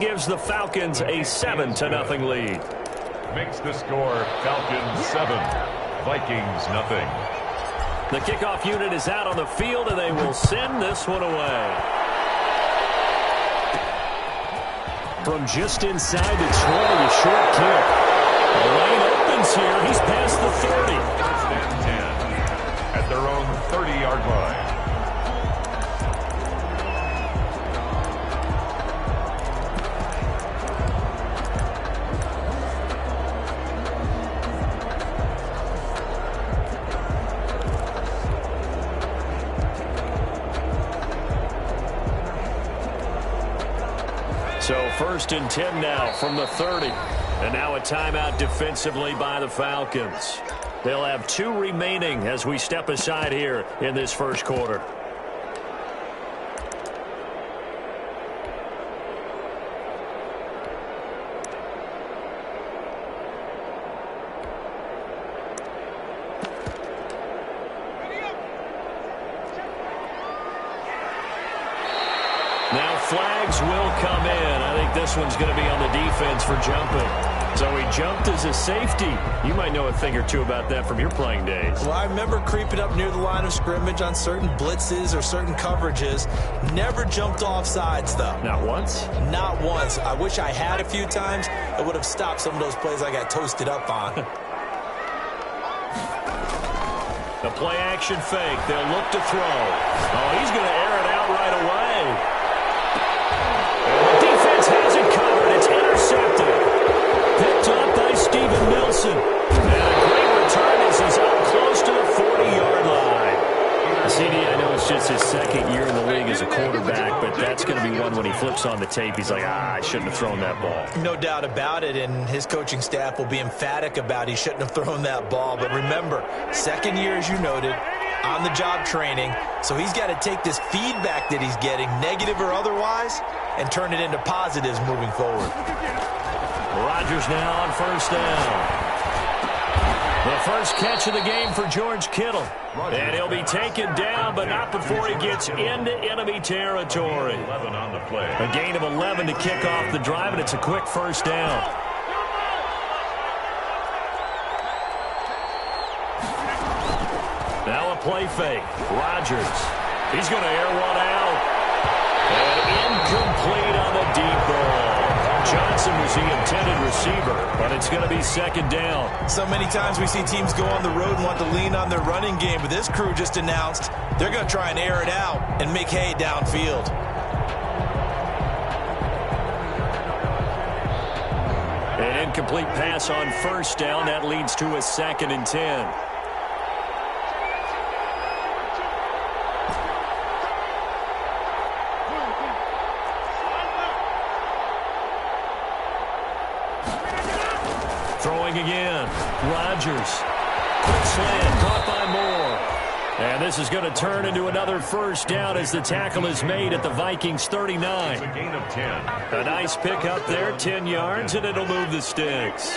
gives the Falcons a 7-0 lead. Makes the score Falcons 7, Vikings nothing. The kickoff unit is out on the field, and they will send this one away. From just inside the 20, a short kick. The lane opens here. He's past the 30. First and 10 at their own 30-yard line. So first and 10 now from the 30. And now a timeout defensively by the Falcons. They'll have 2 remaining as we step aside here in this first quarter. Now flags will come in. I think this one's going to be on the defense for jumping. So he jumped as a safety. You might know a thing or two about that from your playing days. Well, I remember creeping up near the line of scrimmage on certain blitzes or certain coverages. Never jumped off sides, though. Not once? Not once. I wish I had a few times. It would have stopped some of those plays I got toasted up on. The play action fake. They'll look to throw. Oh, he's going to air it out right away. The defense has it covered. It's intercepted. Picked up by Steven Nelson. And a great return as he's up close to the 40-yard line. CD, I know it's just his second year in the league as a quarterback, but that's going to be one when he flips on the tape. He's like, I shouldn't have thrown that ball. No doubt about it, and his coaching staff will be emphatic about he shouldn't have thrown that ball. But remember, second year, as you noted, on-the-job training, so he's got to take this feedback that he's getting, negative or otherwise, and turn it into positives moving forward. Rodgers now on first down. The first catch of the game for George Kittle. And he'll be taken down, but not before he gets into enemy territory. A gain of 11 to kick off the drive, and it's a quick first down. Now a play fake. Rodgers. He's going to air one out. And incomplete on the deep ball. Johnson was the intended receiver, but it's going to be second down. So many times we see teams go on the road and want to lean on their running game, but this crew just announced they're going to try and air it out and make hay downfield. An incomplete pass on first down. That leads to a 2nd and 10. Throwing again. Rodgers. Quick slant. Caught by Moore. And this is going to turn into another first down as the tackle is made at the Vikings 39. It's a gain of 10. A nice pick up there, 10 yards, and it'll move the sticks.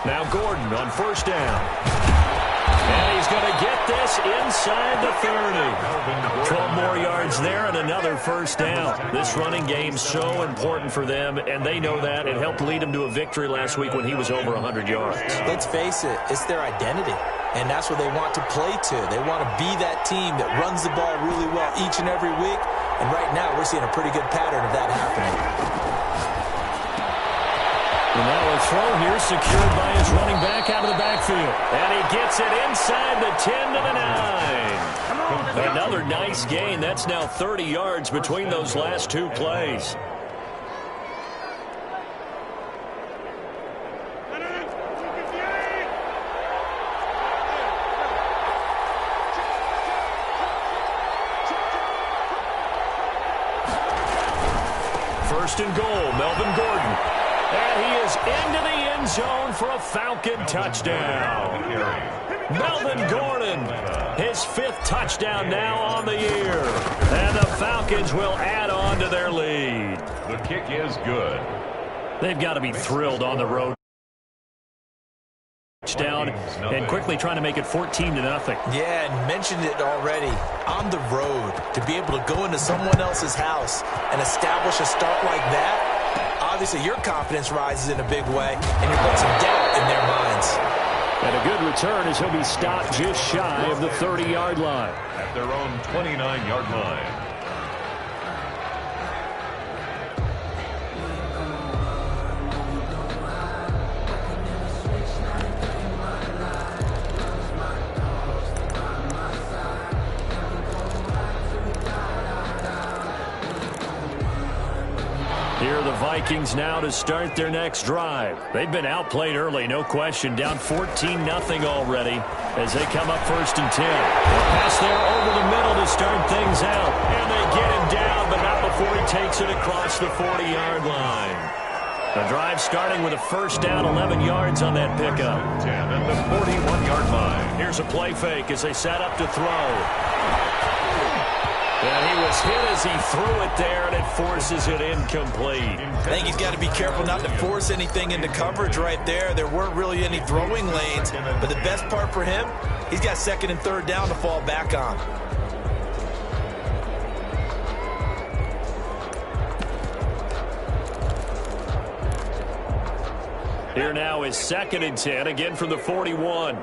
Now Gordon on first down. And he's going to get this inside the 30. 12 more yards there and another first down. This running game's so important for them, and they know that. It helped lead them to a victory last week when he was over 100 yards. Let's face it, it's their identity, and that's what they want to play to. They want to be that team that runs the ball really well each and every week, and right now we're seeing a pretty good pattern of that happening. And now a throw here secured by his running back out of the backfield. And he gets it inside the 10 to the 9. Another nice gain. That's now 30 yards between those last 2 plays. First and goal, Melvin Gordon. And he is into the end zone for a Falcon touchdown. Melvin Gordon, his 5th touchdown now on the year. And the Falcons will add on to their lead. The kick is good. They've got to be thrilled on the road. Down and quickly trying to make it 14-0. Yeah, and mentioned it already. On the road, to be able to go into someone else's house and establish a start like that, obviously your confidence rises in a big way, and you put some doubt in their minds. And a good return as he'll be stopped just shy of the 30-yard line. At their own 29-yard line. Here are the Vikings now to start their next drive. They've been outplayed early, no question. Down 14-0 already as they come up 1st and 10. They'll pass there over the middle to start things out. And they get him down, but not before he takes it across the 40-yard line. The drive starting with a 1st down, 11 yards on that pickup. 10 at the 41-yard line. Here's a play fake as they set up to throw. And he was hit as he threw it there, and it forces it incomplete. I think he's got to be careful not to force anything into coverage right there. There weren't really any throwing lanes, but the best part for him, he's got 2nd and 3rd down to fall back on. Here now is 2nd and 10, again from the 41.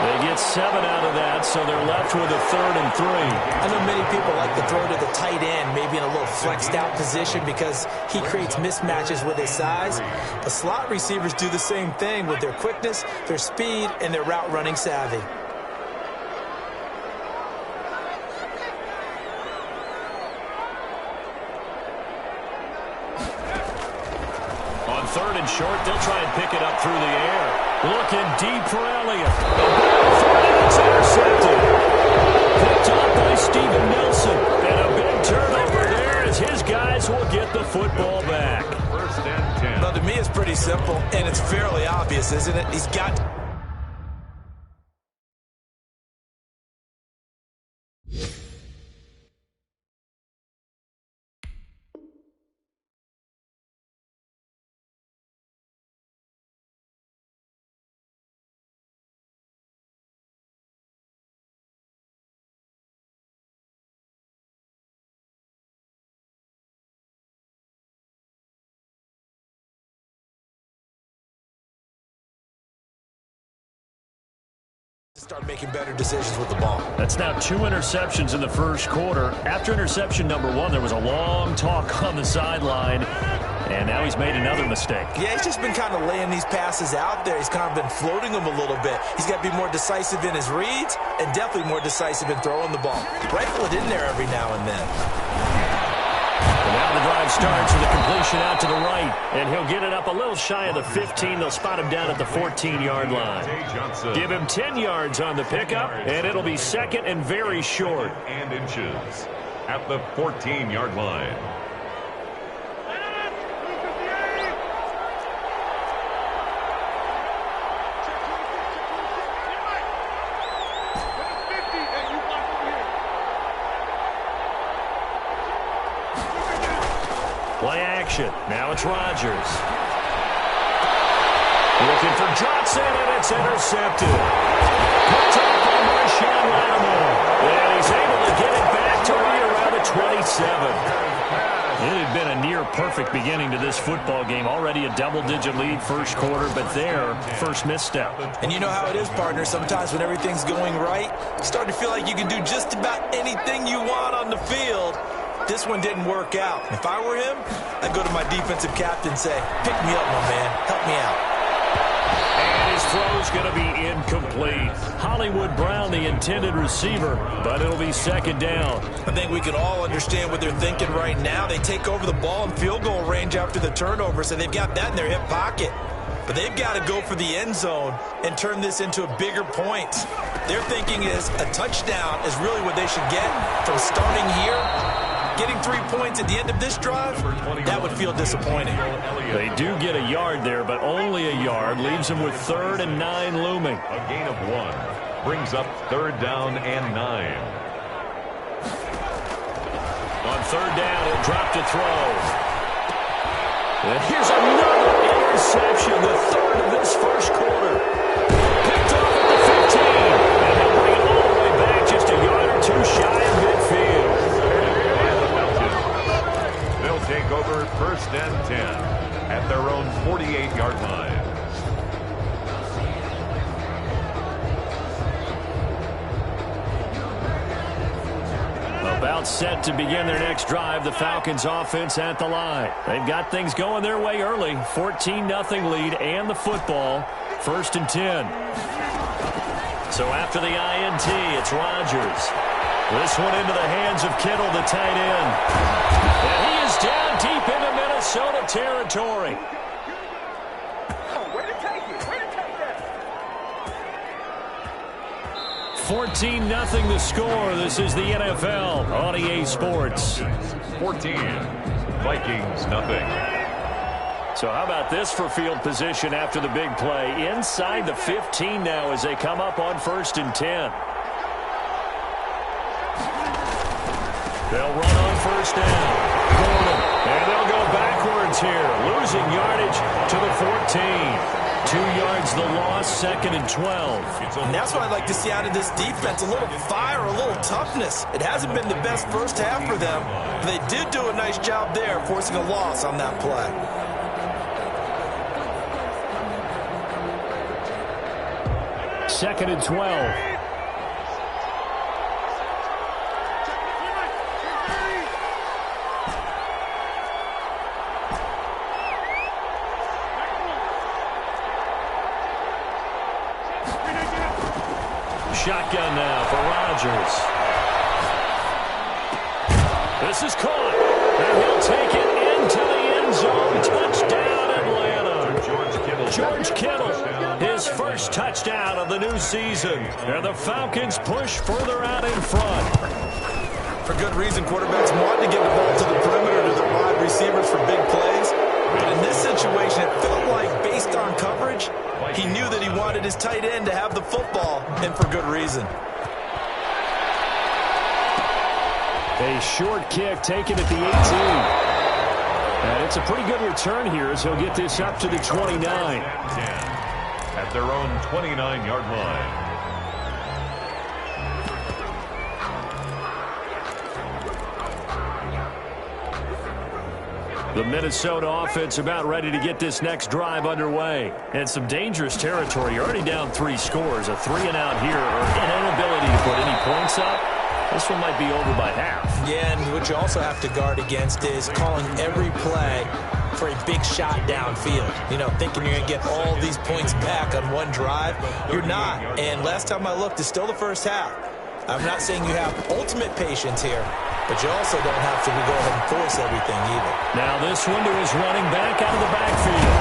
They get 7 out of that, so they're left with a 3rd and 3. I know many people like to throw to the tight end, maybe in a little flexed out position because he creates mismatches with his size. But slot receivers do the same thing with their quickness, their speed, and their route running savvy. On 3rd and short, they'll try and pick it up through the air. Looking deep for Elliott. It's intercepted. Picked up by Steven Nelson. And a big turnover there as his guys will get the football back. 1st and 10. Now, to me, it's pretty simple, and it's fairly obvious, isn't it? He's got to... start making better decisions with the ball. That's now 2 interceptions in the 1st quarter. After interception number 1, there was a long talk on the sideline, and now he's made another mistake. Yeah, he's just been kind of laying these passes out there. He's kind of been floating them a little bit. He's got to be more decisive in his reads and definitely more decisive in throwing the ball. Rifle it in there every now and then. And now the drive starts with a completion out to the right, and he'll get it up a little shy of the 15. They'll spot him down at the 14-yard line. Give him 10 yards on the pickup, and it'll be 2nd and very short. And inches at the 14-yard line. Play action. Now it's Rodgers. Looking for Johnson, and it's intercepted. Picked up by Marshawn Lattimore. And he's able to get it back to right around the 27. It had been a near-perfect beginning to this football game. Already a double-digit lead 1st quarter, but there, first misstep. And you know how it is, partner. Sometimes when everything's going right, you start to feel like you can do just about anything you want on the field. This one didn't work out. If I were him, I'd go to my defensive captain and say, pick me up, my man. Help me out. And his throw's going to be incomplete. Hollywood Brown, the intended receiver, but it'll be 2nd down. I think we can all understand what they're thinking right now. They take over the ball in field goal range after the turnover, so they've got that in their hip pocket. But they've got to go for the end zone and turn this into a bigger point. Their thinking is a touchdown is really what they should get from starting here. Getting 3 points at the end of this drive, that would feel disappointing. They do get a yard there, but only a yard. Leaves them with 3rd and 9 looming. A gain of 1 brings up 3rd down and 9. On third down, he'll drop to throw. And here's another interception, the third of this first quarter. Picked off at the 15. And they'll bring it all the way back just a yard or two shy of midfield. They'll take over first and 10 at their own 48-yard line. About set to begin their next drive, the Falcons offense at the line. They've got things going their way early. 14-0 lead and the football. First and 10. So after the INT, it's Rodgers. This one into the hands of Kittle, the tight end. And he is down deep into Minnesota territory. 14-0 the score. This is the NFL on EA Sports. 14. Vikings, nothing. So how about this for field position after the big play? Inside the 15 now as they come up on first and 10. They'll run on first down. Gordon. And they'll go backwards here. Losing yardage to the 14. 2 yards the loss, second and 12. And that's what I'd like to see out of this defense. A little fire, a little toughness. It hasn't been the best first half for them. But they did do a nice job there, forcing a loss on that play. Second and 12. Shotgun now for Rodgers. This is caught. And he'll take it into the end zone. Touchdown, Atlanta. George Kittle, his first touchdown of the new season. And the Falcons push further out in front. For good reason, quarterbacks want to get the ball to the perimeter to their wide receivers for big plays. But in this situation, it felt like, based on coverage, he knew that he wanted his tight end to have the football, and for good reason. A short kick taken at the 18. And it's a pretty good return here as he'll get this up to the 29. At their own 29-yard line. The Minnesota offense about ready to get this next drive underway. And some dangerous territory. You're already down 3 scores. A 3-and-out here, or an inability to put any points up. This one might be over by half. Yeah, and what you also have to guard against is calling every play for a big shot downfield. You know, thinking you're going to get all these points back on one drive. You're not. And last time I looked, it's still the first half. I'm not saying you have ultimate patience here, but you also don't have to go ahead and force everything either. Now this one to his running back out of the backfield.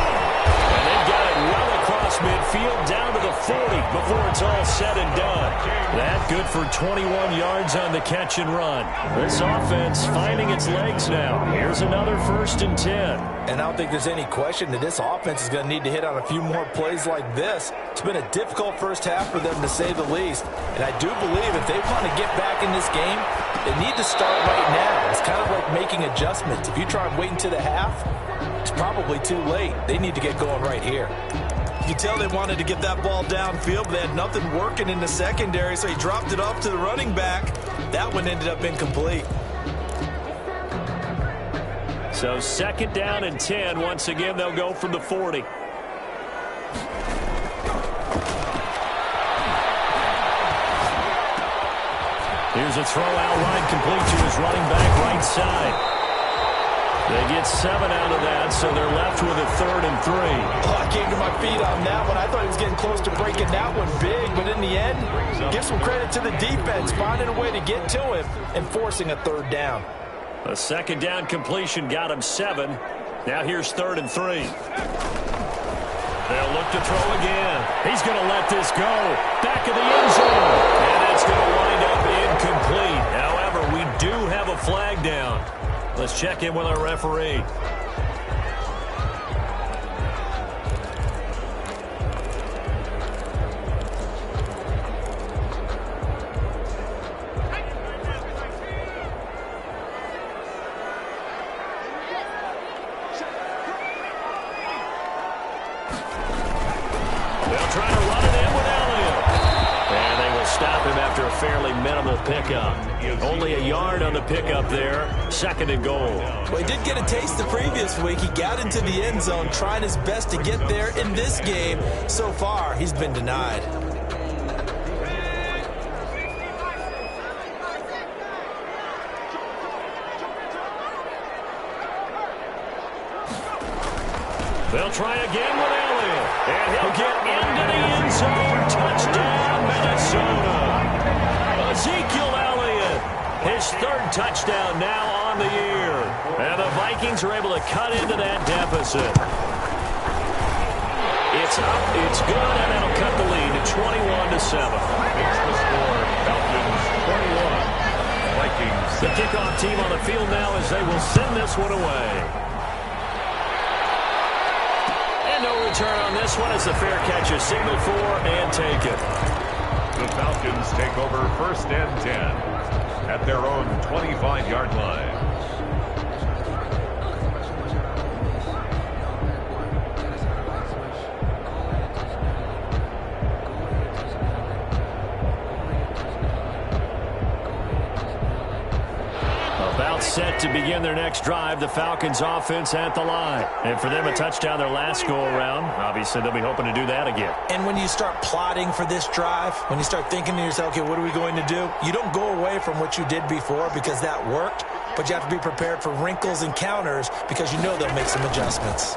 And they've got it well across midfield down to the 40 before it's all said and done. That good for 21 yards on the catch and run. This offense finding its legs now. Here's another first and 10. And I don't think there's any question that this offense is going to need to hit on a few more plays like this. It's been a difficult first half for them, to say the least. And I do believe if they want to get back in this game, they need to start right now. It's kind of like making adjustments. If you try and wait until the half, it's probably too late. They need to get going right here. You can tell they wanted to get that ball downfield, but they had nothing working in the secondary, so he dropped it off to the running back. That one ended up incomplete. So second down and 10. Once again, they'll go from the 40. Here's a throw out right, complete to his running back right side. They get 7 out of that, so they're left with a third and 3. Oh, I can't get my feet on that one. I thought he was getting close to breaking that one big, but in the end, give some credit to the defense, finding a way to get to him and forcing a third down. A second down completion got him 7. Now here's third and 3. They'll look to throw again. He's going to let this go. Back of the end zone. And that's going to wind up incomplete. However, we do have a flag down. Let's check in with our referee. They'll try to run it in with Elliott. And they will stop him after a fairly minimal pickup. Only a yard on the pickup there. 2nd and goal. Well, he did get a taste the previous week. He got into the end zone, trying his best to get there in this game. So far, he's been denied. They'll try again with Elliott. And he'll get into the end zone. Touchdown, Minnesota. Ezekiel Elliott, his 3rd touchdown now on the year. And the Vikings are able to cut into that deficit. It's up, it's good, and that'll cut the lead to 21-7. Makes the score Falcons 21. Vikings. The kickoff team on the field now as they will send this one away. No return on this one as the fair catch is signaled for and taken. The Falcons take over 1st and 10 at their own 25-yard line. About set to begin their next drive, the Falcons offense at the line. And for them, a touchdown their last go-around. Obviously, they'll be hoping to do that again. And when you start plotting for this drive, when you start thinking to yourself, okay, what are we going to do? You don't go away from what you did before because that worked, but you have to be prepared for wrinkles and counters because you know they'll make some adjustments.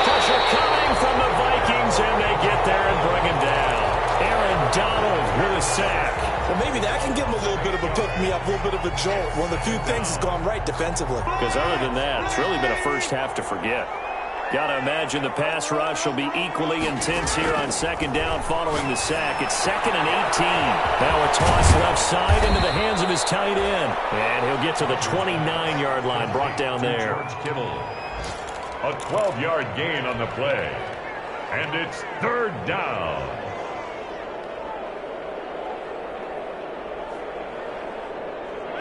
Pressure coming from the Vikings, and they get there and bring him down. Aaron Donald with a sack. Well, maybe that can give him a little bit of a pick-me-up, a little bit of a jolt. One of the few things has gone right defensively. Because other than that, it's really been a first half to forget. Got to imagine the pass rush will be equally intense here on 2nd down following the sack. It's 2nd and 18. Now a toss left side into the hands of his tight end. And he'll get to the 29-yard line, brought down there. George Kittle. A 12-yard gain on the play. And it's 3rd down.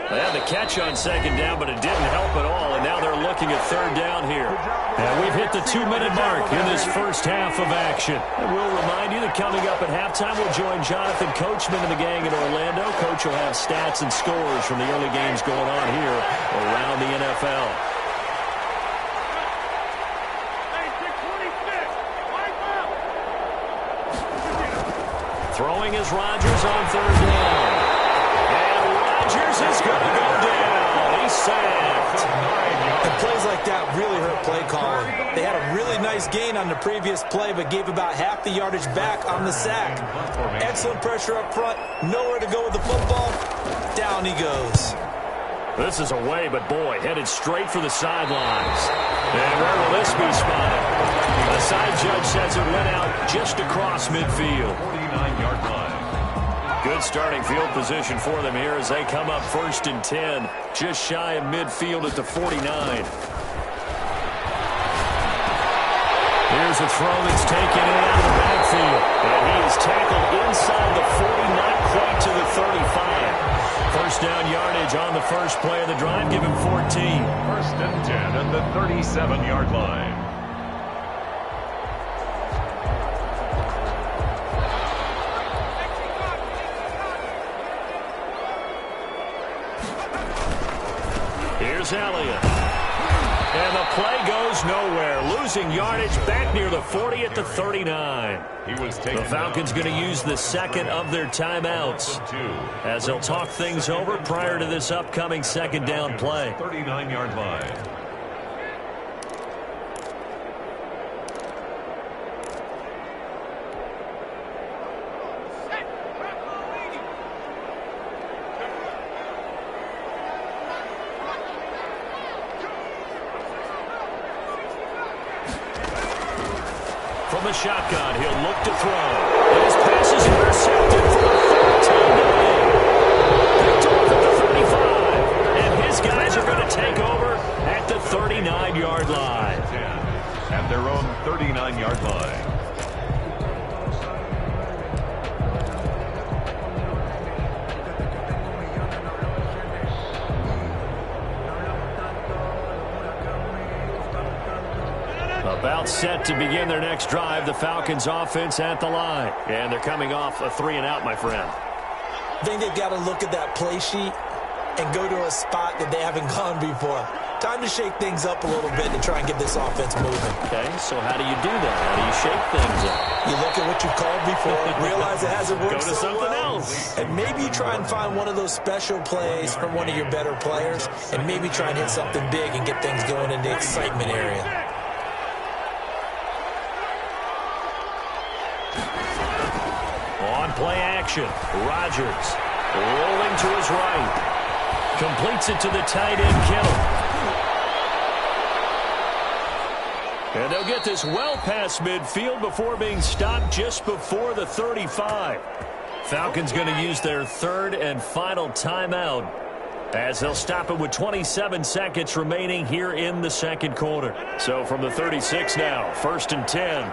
They had the catch on 2nd down, but it didn't help at all, and now they're looking at 3rd down here. And we've hit the 2-minute mark in this first half of action. And we'll remind you that coming up at halftime, we'll join Jonathan Coachman and the gang in Orlando. Coach will have stats and scores from the early games going on here around the NFL. Throwing is Rodgers on 3rd down. Rodgers is going to go down. He's sacked. And plays like that really hurt play calling. They had a really nice gain on the previous play, but gave about half the yardage back on the sack. Excellent pressure up front. Nowhere to go with the football. Down he goes. This is away, but boy, headed straight for the sidelines. And where will this be spotted? The side judge says it went out just across midfield. 49-yard line. Good starting field position for them here as they come up 1st and 10, just shy of midfield at the 49. Here's a throw that's taken in out of the backfield. And he is tackled inside the 40, not quite to the 35. 1st down yardage on the first play of the drive, give him 14. 1st and 10 at the 37-yard line. Here's Elliott. And the play goes nowhere. Losing yardage back near the 40 at the 39. The Falcons going to use the 2nd of their timeouts as they'll talk things over prior to this upcoming 2nd down play. 39-yard line. From the shotgun, he'll look to throw. And his pass is intercepted for a 13 down. Picked off at the 35. And his guys are going to take over at the 39-yard line. At their own 39-yard line. About set to begin their next drive, the Falcons offense at the line. And they're coming off a 3-and-out, my friend. I think they've got to look at that play sheet and go to a spot that they haven't gone before. Time to shake things up a little bit to try and get this offense moving. Okay, so how do you do that? How do you shake things up? You look at what you've called before, realize it hasn't worked Go to so something well, else. and maybe you try and find one of those special plays from one of your better players, and maybe try and hit something big and get things going in the excitement area. On play action, Rodgers rolling to his right. Completes it to the tight end, Kittle. And they'll get this well past midfield before being stopped just before the 35. Falcons going to use their third and final timeout as they'll stop it with 27 seconds remaining here in the second quarter. So from the 36 now, 1st and 10.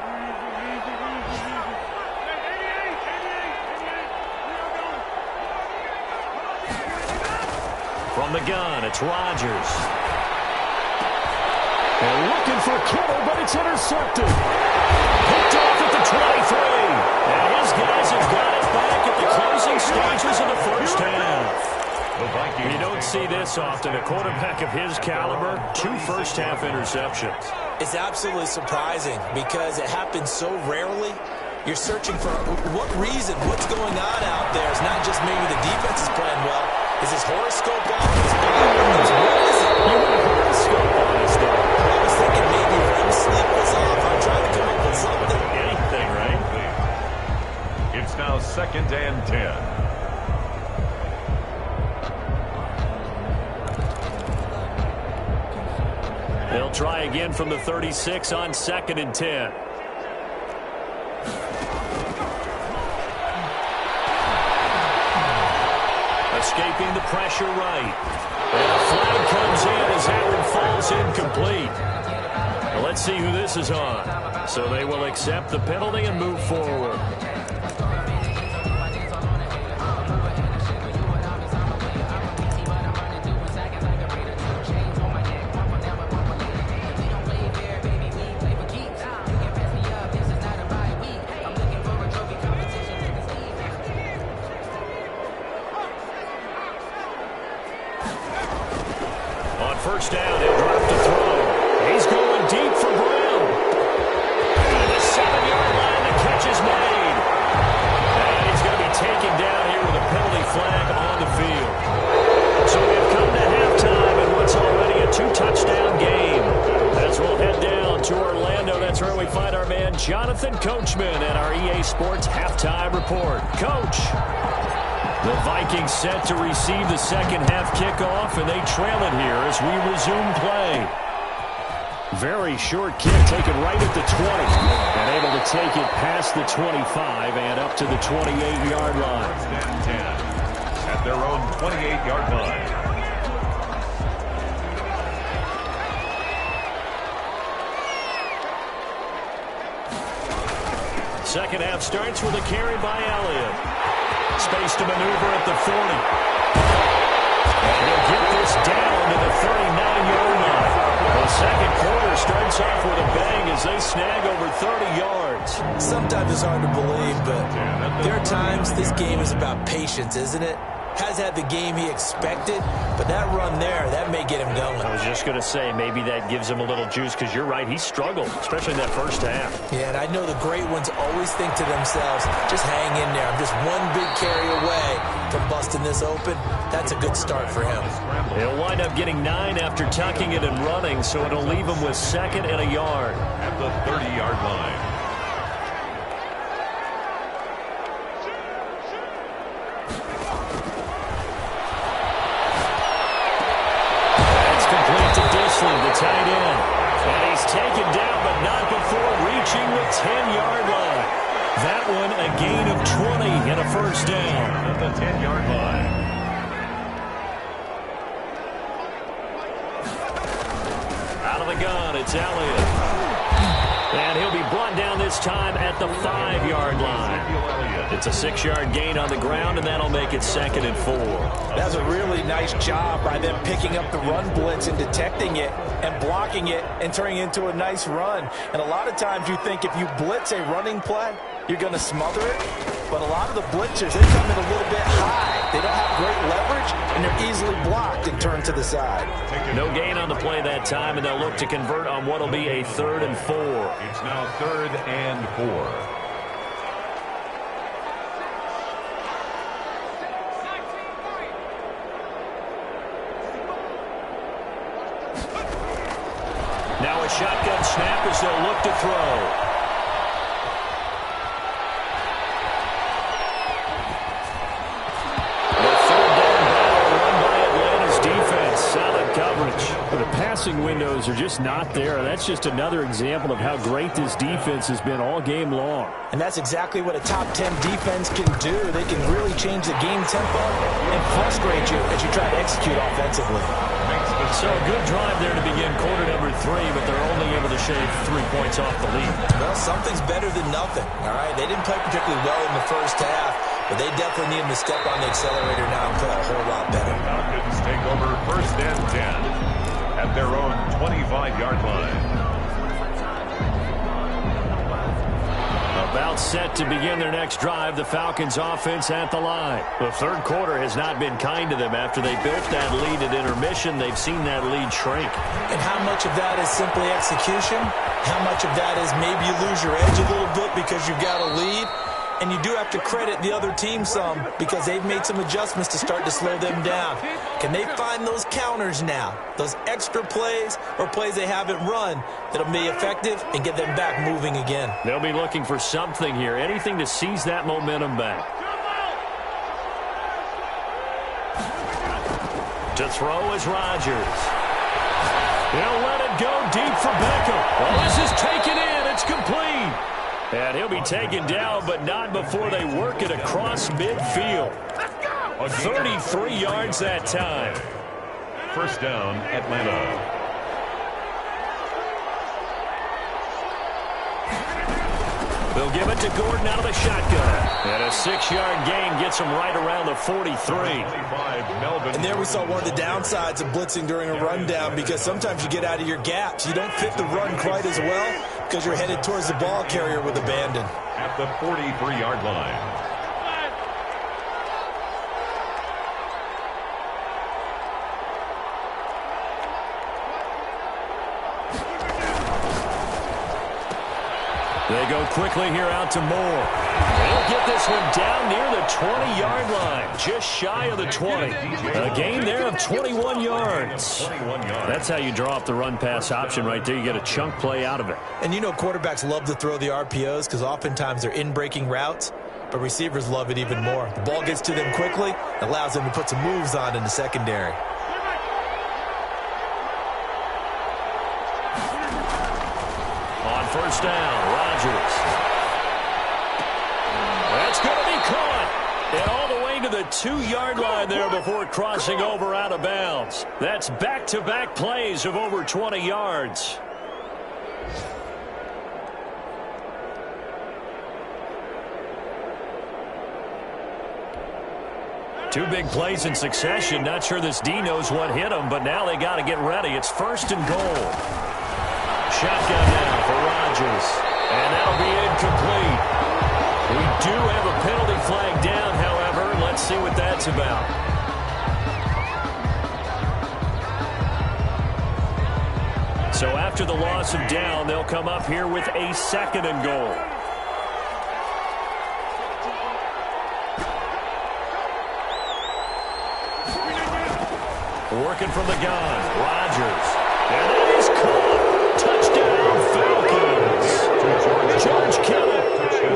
From the gun, it's Rodgers. And looking for Kittle, but it's intercepted. Picked off at the 23. And his guys have got it back at the closing stages of the first half. You don't see this often. A quarterback of his caliber, 2 first-half interceptions. It's absolutely surprising because it happens so rarely. You're searching for what reason, what's going on out there. It's not just maybe the defense is playing well. Is his horoscope off? What is it? You want a horoscope on this thing. I was thinking maybe REM sleep was off. I'm trying to come up with something. Anything, right? It's now 2nd and 10. They'll try again from the 36 on 2nd and 10. Escaping the pressure right. And a flag comes in as that one falls incomplete. Well, let's see who this is on. So they will accept the penalty and move forward. First down, he'll drop to throw. He's going deep for Brown. And the 7-yard line, the catch is made. And he's going to be taken down here with a penalty flag on the field. So we've come to halftime in what's already a 2-touchdown game. As we'll head down to Orlando, that's where we find our man Jonathan Coachman at our EA Sports Halftime Report. Coach. The Vikings set to receive the second half kickoff, and they trail it here as we resume play. Very short kick taken right at the 20, and able to take it past the 25 and up to the 28-yard line. 10 at their own 28-yard line. Second half starts with a carry by Elliott. Space to maneuver at the 40. And he'll get this down to the 39-yard line. The second quarter starts off with a bang as they snag over 30 yards. Sometimes it's hard to believe, but there are times this game is about patience, isn't it? Has had the game he expected, but that run there, that may get him going. I was just going to say, maybe that gives him a little juice, because you're right, he struggled, especially in that first half. Yeah, and I know the great ones always think to themselves, just hang in there. I'm just one big carry away from busting this open. That's a good start for him. He'll wind up getting 9 after tucking it and running, so it'll leave him with 2nd and a yard. At the 30-yard line. The tight end. And he's taken down, but not before reaching the 10-yard line. That one a gain of 20 and a first down. At the 10-yard line. Out of the gun, it's Elliott. And he'll be brought down this this time at the 5-yard line. It's a 6-yard gain on the ground, and that'll make it 2nd and 4. That's a really nice job by them picking up the run blitz and detecting it and blocking it and turning it into a nice run. And a lot of times you think if you blitz a running play, you're going to smother it. But a lot of the blitzers, they come in a little bit high. They don't have great leverage, and they're easily blocked and turned to the side. No gain on the play that time, and they'll look to convert on what will be a 3rd and 4. It's now 3rd and 4. Now a shotgun snap as they'll look to throw. The passing windows are just not there. That's just another example of how great this defense has been all game long. And that's exactly what a top 10 defense can do. They can really change the game tempo and frustrate you as you try to execute offensively. So a good drive there to begin quarter number 3, but they're only able to shave 3 points off the lead. Well, something's better than nothing, all right? They didn't play particularly well in the first half, but they definitely need them to step on the accelerator now and play a whole lot better. Falcons take over 1st and 10 at their own 25-yard line. About set to begin their next drive, the Falcons offense at the line. The 3rd quarter has not been kind to them. After they built that lead at intermission, they've seen that lead shrink. And how much of that is simply execution? How much of that is maybe you lose your edge a little bit because you've got a lead? And you do have to credit the other team some because they've made some adjustments to start to slow them down. Can they find those counters now, those extra plays or plays they haven't run that'll be effective and get them back moving again? They'll be looking for something here, anything to seize that momentum back. To throw is Rodgers. He'll let it go deep for Beckham. Well, this is taken in. It's complete. And he'll be taken down, but not before they work it across midfield. 33 yards that time. 1st down, Atlanta. They'll give it to Gordon out of the shotgun. And a 6-yard gain gets him right around the 43. And there we saw one of the downsides of blitzing during a rundown because sometimes you get out of your gaps. You don't fit the run quite as well because you're headed towards the ball carrier with abandon. At the 43-yard line. They go quickly here out to Moore. They'll get this one down near the 20-yard line, just shy of the 20. A gain there of 21 yards. That's how you draw up the run-pass option right there. You get a chunk play out of it. And you know quarterbacks love to throw the RPOs because oftentimes they're in-breaking routes, but receivers love it even more. The ball gets to them quickly, allows them to put some moves on in the secondary. On 1st down, Rodgers. That's going to be caught. And all the way to the 2-yard line there before crossing over out of bounds. That's back-to-back plays of over 20 yards. Two big plays in succession. Not sure this D knows what hit him, but now they got to get ready. It's 1st and goal. Shotgun now for Rodgers. And that'll be incomplete. We do have a penalty flag down, however. Let's see what that's about. So after the loss of down, they'll come up here with a 2nd and goal. Working from the gun, Rodgers. And that is caught. Touchdown, Falcons. George Kittle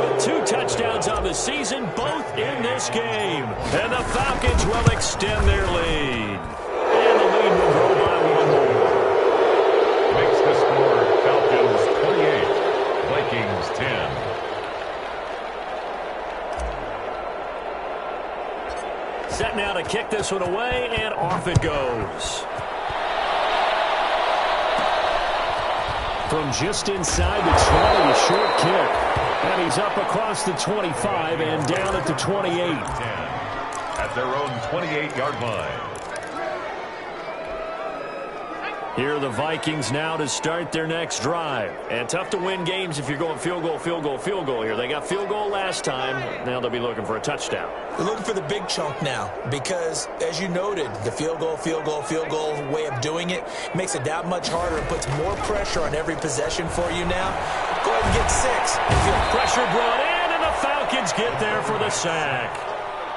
with 2 touchdowns on the season, both in this game. And the Falcons will extend their lead. And the lead will grow by 1 more. Makes the score Falcons 28, Vikings 10. Set now to kick this one away, and off it goes. From just inside the 20, a short kick. And he's up across the 25 and down at the 28. 10 at their own 28-yard line. Here are the Vikings now to start their next drive. And tough to win games if you're going field goal, field goal, field goal here. They got field goal last time. Now they'll be looking for a touchdown. They're looking for the big chunk now because, as you noted, the field goal way of doing it makes it that much harder and puts more pressure on every possession for you now. Go ahead and get 6. Pressure brought in, and the Falcons get there for the sack.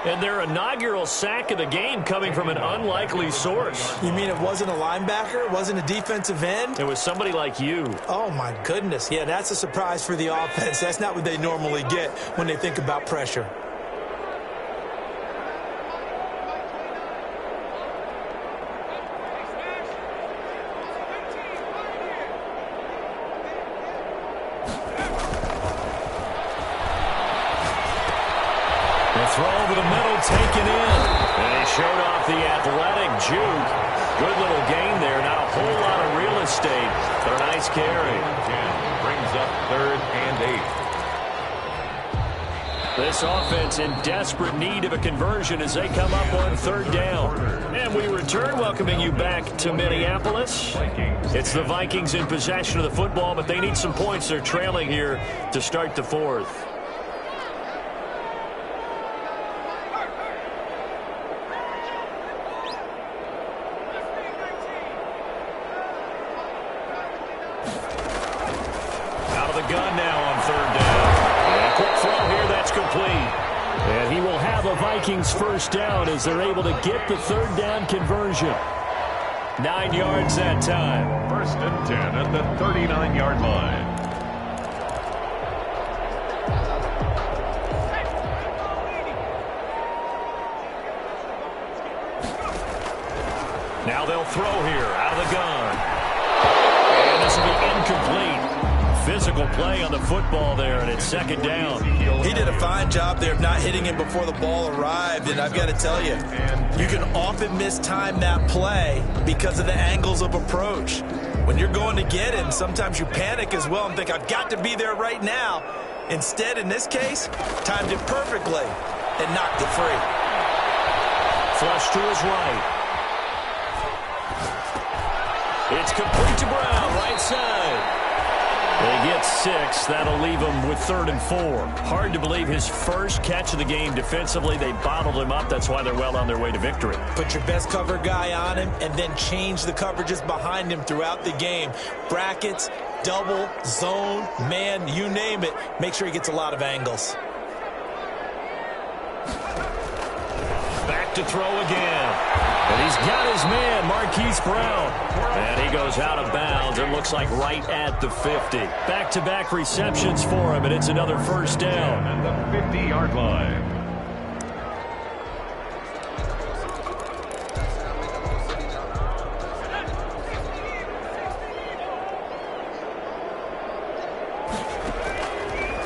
And their inaugural sack of the game coming from an unlikely source. You mean it wasn't a linebacker? It wasn't a defensive end? It was somebody like you. Oh, my goodness. Yeah, that's a surprise for the offense. That's not what they normally get when they think about pressure. Throw over the middle, taken in. And he showed off the athletic juke. Good little gain there. Not a whole lot of real estate, but a nice carry. 10 brings up 3rd and 8. This offense in desperate need of a conversion as they come up on 3rd down. And we return, welcoming you back to Minneapolis. It's the Vikings in possession of the football, but they need some points. They're trailing here to start the 4th. Gun now on 3rd down. And a quick throw here, that's complete. And he will have a Vikings first down as they're able to get the 3rd down conversion. 9 yards that time. 1st and 10 at the 39-yard line. Now they'll throw here out of the gun. And this will be incomplete. Physical play on the football there, and it's 2nd down. He did a fine job there of not hitting him before the ball arrived, and I've got to tell you, you can often mistime that play because of the angles of approach. When you're going to get him, sometimes you panic as well and think, I've got to be there right now. Instead, in this case, timed it perfectly and knocked it free. Flush to his right. It's complete to Brown, right side. They get 6. That'll leave him with 3rd and 4. Hard to believe his first catch of the game defensively. They bottled him up. That's why they're well on their way to victory. Put your best cover guy on him and then change the coverages behind him throughout the game. Brackets, double, zone, man, you name it. Make sure he gets a lot of angles. Back to throw again. And he's got his man, Marquise Brown. And he goes out of bounds. It looks like right at the 50. Back-to-back receptions for him, and it's another first down. At the 50-yard line.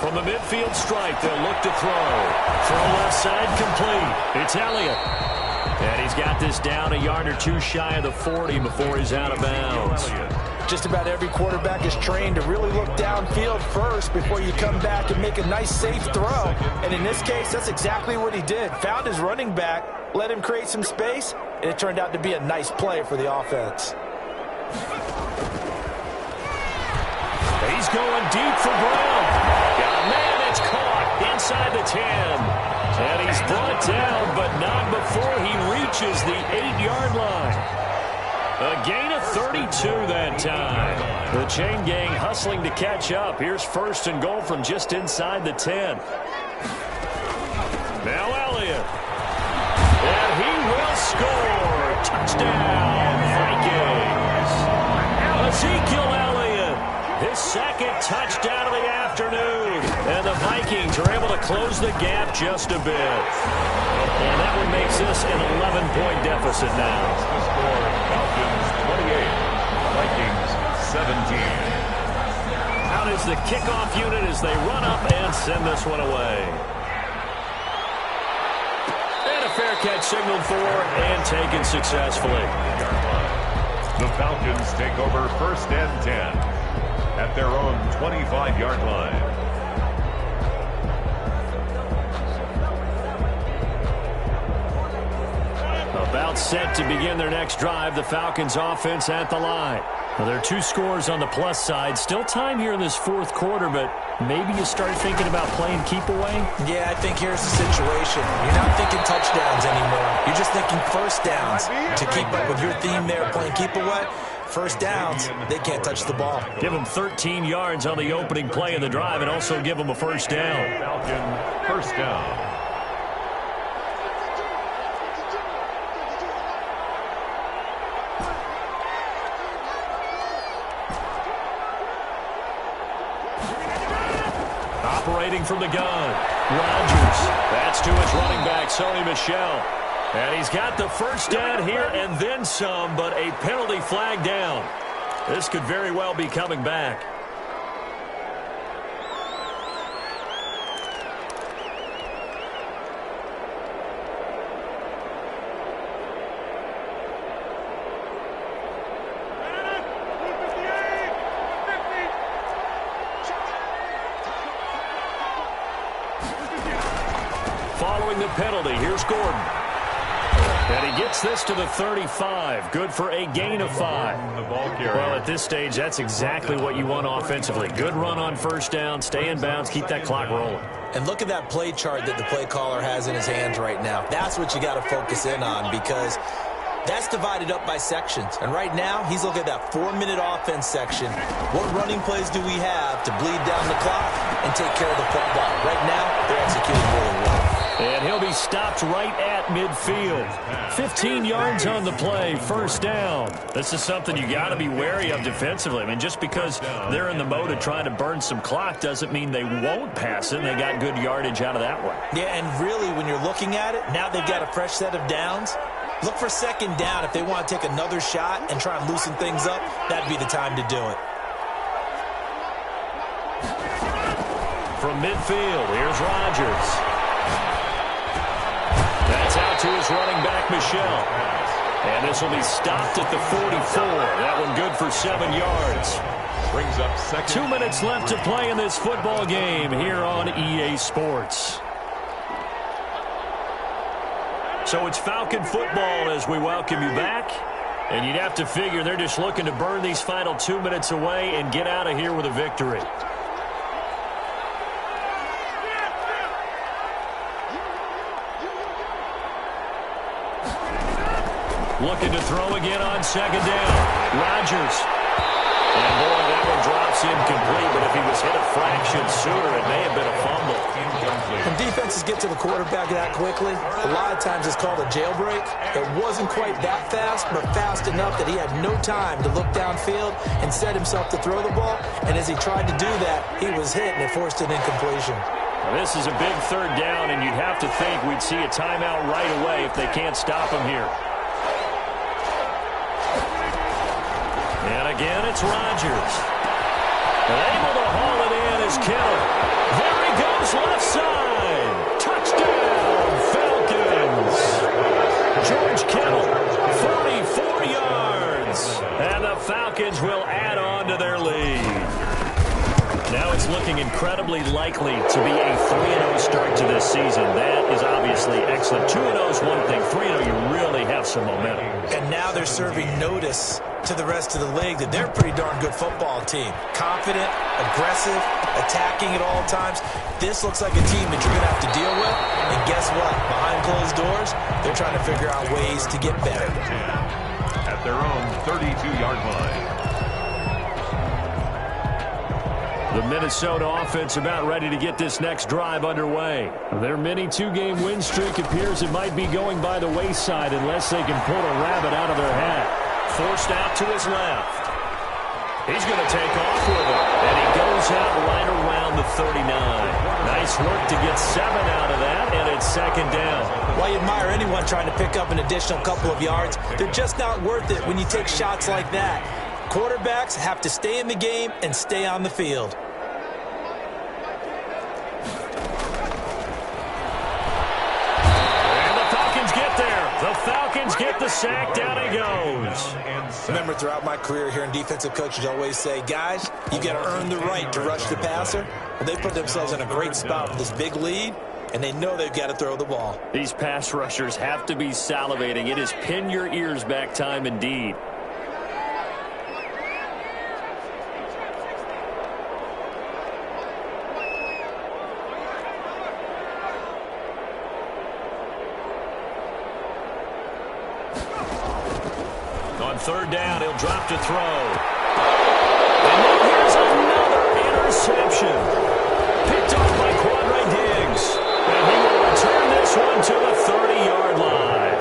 From the midfield stripe, they'll look to throw. Throw left side complete. It's Elliott. And he's got this down a yard or two shy of the 40 before he's out of bounds. Just about every quarterback is trained to really look downfield first before you come back and make a nice, safe throw. And in this case, that's exactly what he did. Found his running back, let him create some space, and it turned out to be a nice play for the offense. He's going deep for Brown. Got a man that's caught inside the 10. And he's brought down, but not before he reaches the 8-yard line. A gain of 32 that time. The chain gang hustling to catch up. Here's 1st and goal from just inside the 10. Now Elliott. And he will score. Touchdown, Vikings. Ezekiel Elliott. His 2nd touchdown of the afternoon. And the Vikings are able to close the gap just a bit. And that one makes this an 11-point deficit now. The score, Falcons 28, Vikings 17. Out is the kickoff unit as they run up and send this one away. And a fair catch signaled for and taken successfully. The Falcons take over 1st and 10 at their own 25-yard line. About set to begin their next drive, the Falcons offense at the line. Well, there are 2 scores on the plus side. Still time here in this fourth quarter, but maybe you start thinking about playing keep away? Yeah, I think here's the situation. You're not thinking touchdowns anymore. You're just thinking first downs. To keep up with your theme there, playing keep away, first downs, they can't touch the ball. Give them 13 yards on the opening play of the drive and also give them a first down. Falcon first down. Operating from the gun, Rodgers. That's to his running back, Sony Michel. And he's got the first down here and then some, but a penalty flag down. This could very well be coming back. Following the penalty, here's Gordon. And he gets this to the 35. Good for a gain of 5. Well, at this stage, that's exactly what you want offensively. Good run on first down, stay in bounds, keep that clock rolling. And look at that play chart that the play caller has in his hands right now. That's what you got to focus in on, because that's divided up by sections. And right now, he's looking at that 4-minute offense section. What running plays do we have to bleed down the clock and take care of the football? Right now, they're executing really well. And he'll be stopped right at midfield. 15 yards on the play, first down. This is something you got to be wary of defensively. I mean, just because they're in the mode of trying to burn some clock doesn't mean they won't pass it. They got good yardage out of that one. Yeah, and really, when you're looking at it, now they've got a fresh set of downs. Look for second down. If they want to take another shot and try and loosen things up, that'd be the time to do it. From midfield, here's Rodgers. That's out to his running back, Michel. And this will be stopped at the 44. That one good for 7 yards. Brings up second. 2 minutes left to play in this football game here on EA Sports. So it's Falcon football as we welcome you back. And you'd have to figure they're just looking to burn these final 2 minutes away and get out of here with a victory. Looking to throw again on second down. Rodgers. And boy, that one drops incomplete, but if he was hit a fraction sooner, it may have been a fumble. When defenses get to the quarterback that quickly, a lot of times it's called a jailbreak. It wasn't quite that fast, but fast enough that he had no time to look downfield and set himself to throw the ball. And as he tried to do that, he was hit, and it forced an incompletion. Now, this is a big third down, and you'd have to think we'd see a timeout right away if they can't stop him here. And again, it's Rodgers. And able to haul it in is Kittle. There he goes, left side. Touchdown, Falcons. George Kittle, 44 yards. And the Falcons will add on to their lead. Now it's looking incredibly likely to be a 3-0 start to this season. That is obviously excellent. 2-0 is one thing. 3-0, you really have some momentum. And now they're serving notice to the rest of the league that they're a pretty darn good football team. Confident, aggressive, attacking at all times. This looks like a team that you're going to have to deal with. And guess what? Behind closed doors, they're trying to figure out ways to get better. At their own 32-yard line. The Minnesota offense about ready to get this next drive underway. Their mini 2-game win streak appears it might be going by the wayside unless they can pull a rabbit out of their hat. Forced out to his left. He's going to take off with it. And he goes out right around the 39. Nice work to get 7 out of that, and it's second down. While you admire anyone trying to pick up an additional couple of yards, they're just not worth it when you take shots like that. Quarterbacks have to stay in the game and stay on the field. The Falcons get the sack. Down he goes. Remember, throughout my career here in defensive coaches always say, guys, you got to earn the right to rush the passer. Well, they put themselves in a great spot with this big lead, and they know they've got to throw the ball. These pass rushers have to be salivating. It is pin your ears back time indeed. On third down, he'll drop to throw. And now here's another interception. Picked off by Quandre Diggs. And he will return this one to the 30-yard line.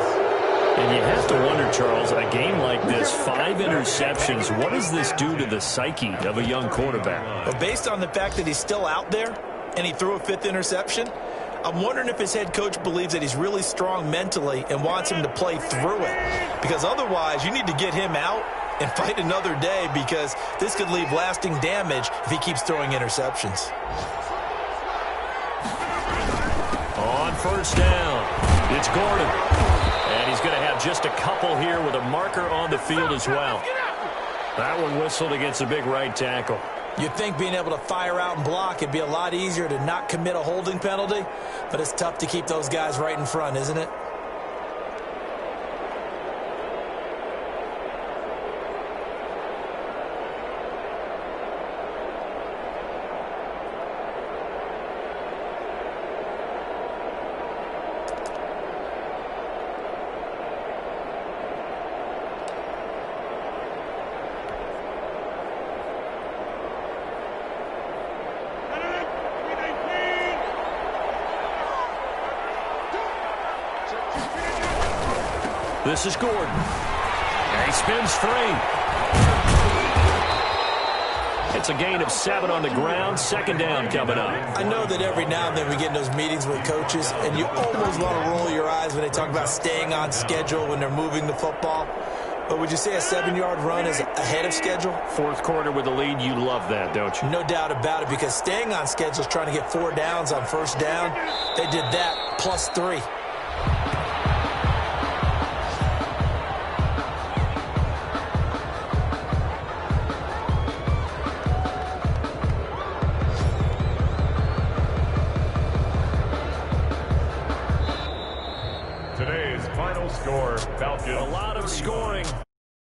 And you have to wonder, Charles, a game like this, 5 interceptions, what does this do to the psyche of a young quarterback? Well, based on the fact that he's still out there and he threw a 5th interception, I'm wondering if his head coach believes that he's really strong mentally and wants him to play through it. Because otherwise, you need to get him out and fight another day, because this could leave lasting damage if he keeps throwing interceptions. On first down, it's Gordon. And he's going to have just a couple here with a marker on the field as well. That one whistled against a big right tackle. You'd think being able to fire out and block, it'd be a lot easier to not commit a holding penalty, but it's tough to keep those guys right in front, isn't it? This is Gordon. And he spins free. It's a gain of 7 on the ground. Second down coming up. I know that every now and then we get in those meetings with coaches, and you almost want to roll your eyes when they talk about staying on schedule when they're moving the football. But would you say a 7-yard run is ahead of schedule? Fourth quarter with the lead, you love that, don't you? No doubt about it, because staying on schedule is trying to get 4 downs on first down. They did that plus 3. Today's final score, Falcons. A lot of scoring.